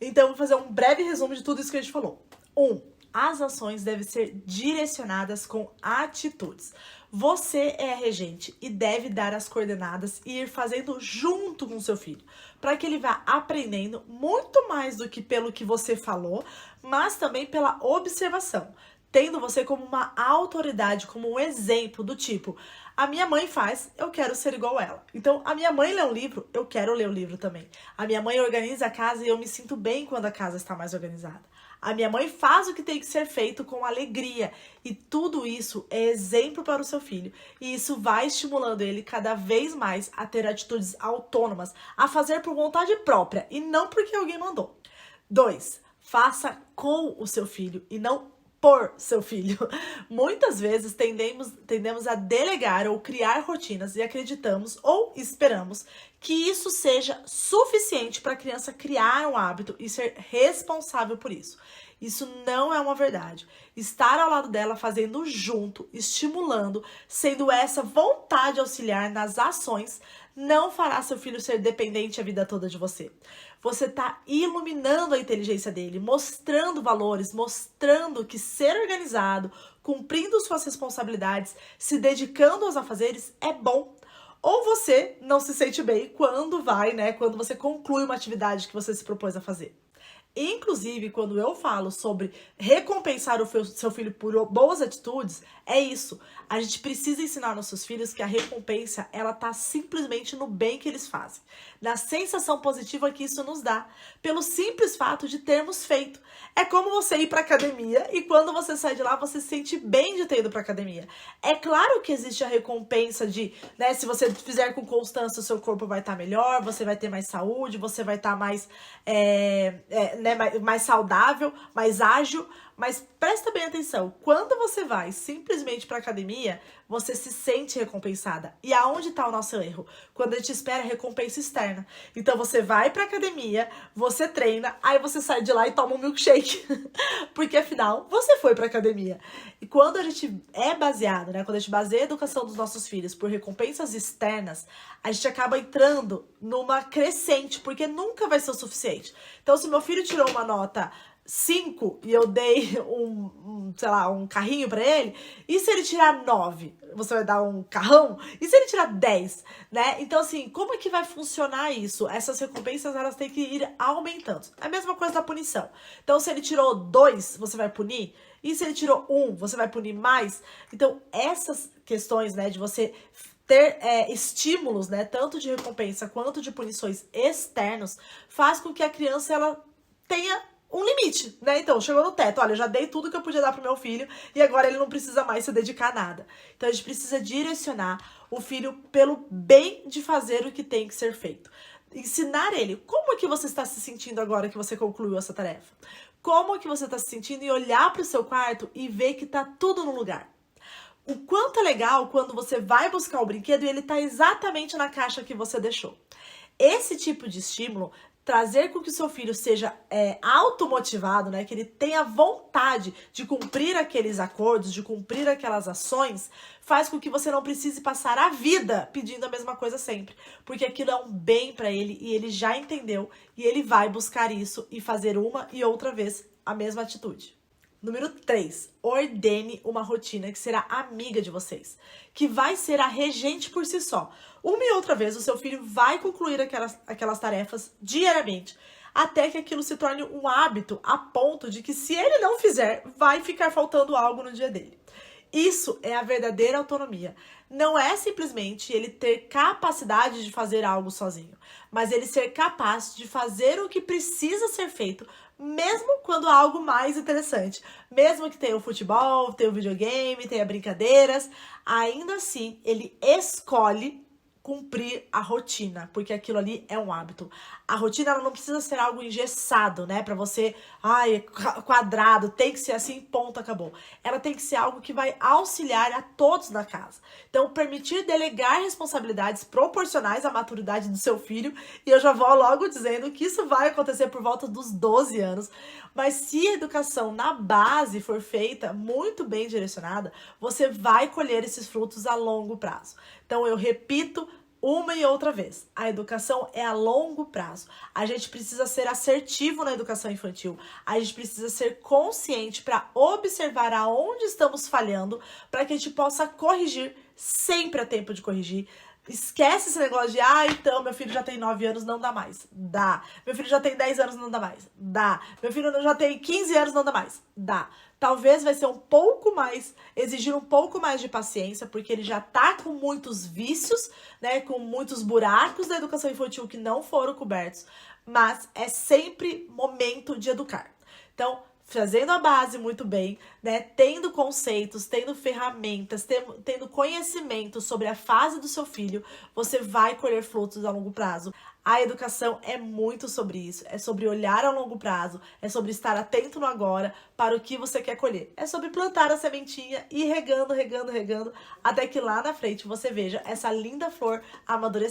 Então, eu vou fazer um breve resumo de tudo isso que a gente falou. 1. As ações devem ser direcionadas com atitudes. Você é a regente e deve dar as coordenadas e ir fazendo junto com seu filho, para que ele vá aprendendo muito mais do que pelo que você falou, mas também pela observação, tendo você como uma autoridade, como um exemplo do tipo: a minha mãe faz, eu quero ser igual a ela. Então, a minha mãe lê um livro, eu quero ler o livro também. A minha mãe organiza a casa e eu me sinto bem quando a casa está mais organizada. A minha mãe faz o que tem que ser feito com alegria. E tudo isso é exemplo para o seu filho. E isso vai estimulando ele cada vez mais a ter atitudes autônomas, a fazer por vontade própria e não porque alguém mandou. 2. Faça com o seu filho e não por seu filho. Muitas vezes tendemos a delegar ou criar rotinas e acreditamos ou esperamos que isso seja suficiente para a criança criar um hábito e ser responsável por isso. Isso não é uma verdade. Estar ao lado dela, fazendo junto, estimulando, sendo essa vontade auxiliar nas ações, não fará seu filho ser dependente a vida toda de você. Você está iluminando a inteligência dele, mostrando valores, mostrando que ser organizado, cumprindo suas responsabilidades, se dedicando aos afazeres é bom. Ou você não se sente bem quando você conclui uma atividade que você se propôs a fazer. Inclusive, quando eu falo sobre recompensar o seu filho por boas atitudes, é isso. A gente precisa ensinar nossos filhos que a recompensa, ela tá simplesmente no bem que eles fazem, na sensação positiva que isso nos dá, pelo simples fato de termos feito. É como você ir pra academia e quando você sai de lá, você se sente bem de ter ido pra academia. É claro que existe a recompensa de, se você fizer com constância, o seu corpo vai estar melhor, você vai ter mais saúde, você vai estar mais mais saudável, mais ágil, mas presta bem atenção, quando você vai simplesmente para academia, você se sente recompensada. E aonde está o nosso erro? Quando a gente espera recompensa externa. Então você vai para academia, você treina, aí você sai de lá e toma um milkshake. Porque afinal, você foi para academia. E quando a gente é baseado, quando a gente baseia a educação dos nossos filhos por recompensas externas, a gente acaba entrando numa crescente, porque nunca vai ser o suficiente. Então, se meu filho tirou uma nota 5 e eu dei um carrinho pra ele, e se ele tirar 9, você vai dar um carrão? E se ele tirar 10, Então, assim, como é que vai funcionar isso? Essas recompensas, elas têm que ir aumentando. É a mesma coisa da punição. Então, se ele tirou 2, você vai punir? E se ele tirou 1, você vai punir mais? Então, essas questões, de você ter estímulos, tanto de recompensa quanto de punições externos, faz com que a criança, ela tenha um limite, Então, chegou no teto, olha, eu já dei tudo que eu podia dar pro meu filho e agora ele não precisa mais se dedicar a nada. Então, a gente precisa direcionar o filho pelo bem de fazer o que tem que ser feito. Ensinar ele como é que você está se sentindo agora que você concluiu essa tarefa. Como é que você está se sentindo e olhar pro seu quarto e ver que tá tudo no lugar. O quanto é legal quando você vai buscar o brinquedo e ele tá exatamente na caixa que você deixou. Esse tipo de estímulo, trazer com que o seu filho seja automotivado, que ele tenha vontade de cumprir aqueles acordos, de cumprir aquelas ações, faz com que você não precise passar a vida pedindo a mesma coisa sempre. Porque aquilo é um bem para ele e ele já entendeu e ele vai buscar isso e fazer uma e outra vez a mesma atitude. Número 3, ordene uma rotina que será amiga de vocês, que vai ser a regente por si só. Uma e outra vez o seu filho vai concluir aquelas tarefas diariamente, até que aquilo se torne um hábito a ponto de que se ele não fizer, vai ficar faltando algo no dia dele. Isso é a verdadeira autonomia. Não é simplesmente ele ter capacidade de fazer algo sozinho, mas ele ser capaz de fazer o que precisa ser feito, mesmo quando há algo mais interessante. Mesmo que tenha o futebol, tenha o videogame, tenha brincadeiras, ainda assim ele escolhe cumprir a rotina, porque aquilo ali é um hábito. A rotina, ela não precisa ser algo engessado, pra você, quadrado, tem que ser assim, ponto, acabou. Ela tem que ser algo que vai auxiliar a todos na casa. Então, permitir delegar responsabilidades proporcionais à maturidade do seu filho, e eu já vou logo dizendo que isso vai acontecer por volta dos 12 anos, mas se a educação na base for feita muito bem direcionada, você vai colher esses frutos a longo prazo. Então, eu repito, uma e outra vez. A educação é a longo prazo. A gente precisa ser assertivo na educação infantil. A gente precisa ser consciente para observar aonde estamos falhando, para que a gente possa corrigir. Sempre é tempo de corrigir. Esquece esse negócio de, então, meu filho já tem 9 anos, não dá mais. Dá. Meu filho já tem 10 anos, não dá mais. Dá. Meu filho já tem 15 anos, não dá mais. Dá. Talvez vai ser um pouco mais, exigir um pouco mais de paciência, porque ele já tá com muitos vícios, né, com muitos buracos da educação infantil que não foram cobertos, mas é sempre momento de educar. Então, fazendo a base muito bem, né, tendo conceitos, tendo ferramentas, tendo conhecimento sobre a fase do seu filho, você vai colher frutos a longo prazo. A educação é muito sobre isso, é sobre olhar a longo prazo, é sobre estar atento no agora para o que você quer colher. É sobre plantar a sementinha e regando, regando, regando, até que lá na frente você veja essa linda flor amadurecer.